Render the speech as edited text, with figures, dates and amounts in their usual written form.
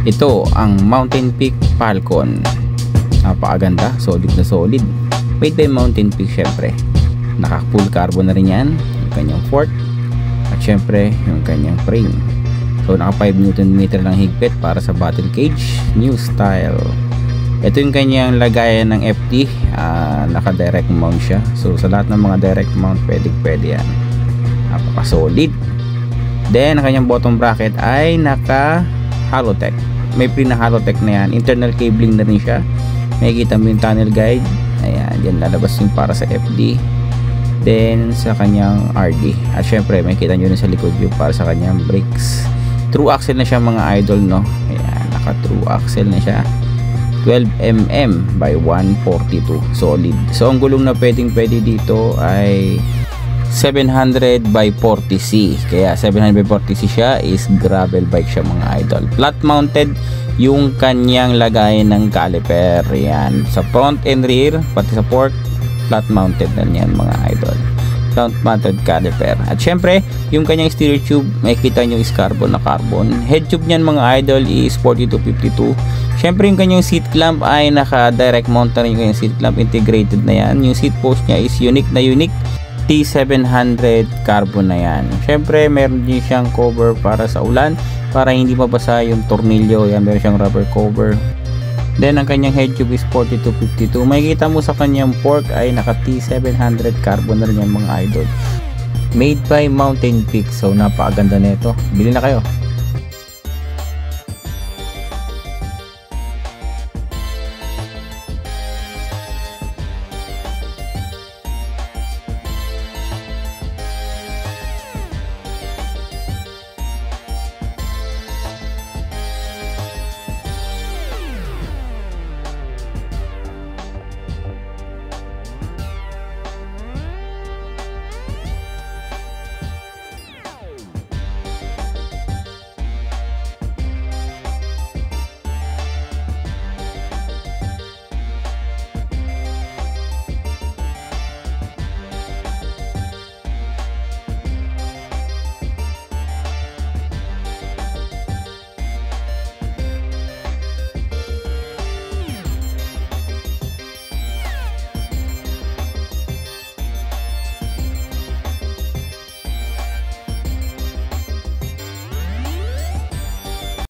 Ito ang Mountain Peak Falcon. Napakaganda, solid na solid. Made by Mountain Peak syempre. Naka full carbon na rin yan, yung kanyang fork at syempre yung kanyang frame. So naka 5 Nm lang higpit para sa battle cage, new style. Ito yung kanyang lagayan ng FT, naka direct mount siya. So sa lahat ng mga direct mount pwede yan. Napaka solid. Then ang kanyang bottom bracket ay naka Halotech. May pre na Halotech na yan. Internal cabling na rin siya. Makikita mo yung tunnel guide. Ayan, dyan lalabas yung para sa FD. Then sa kanyang RD. At syempre makikita nyo rin sa likod yung para sa kanyang brakes. True axle na siya mga idol, no? Ayan, naka true axle na siya. 12mm by 142. Solid. So ang gulong na pwede dito ay 700 by 40C. Kaya 700 by 40C siya is gravel bike siya mga idol. Flat mounted yung kanyang lagayan ng caliper. Yan. Sa front and rear, pati sa fork, flat mounted na yan mga idol. Flat mounted caliper. At syempre, yung kanyang steer tube, makikita nyo is carbon na carbon. Head tube niyan mga idol is 4252. Syempre yung kanyang seat clamp ay naka direct mount na rin yung seat clamp. Integrated na yan. Yung seat post niya is unique na unique. T700 carbon na yan. Syempre meron din siyang cover para sa ulan para hindi mabasa yung tornilyo. Yan, meron siyang rubber cover. Then ang kanyang head tube is 4252. Makikita mo sa kanyang fork ay naka T700 carbon na rin yan mga idol. Made by Mountain Peak. So napakaganda nito. Bili na kayo.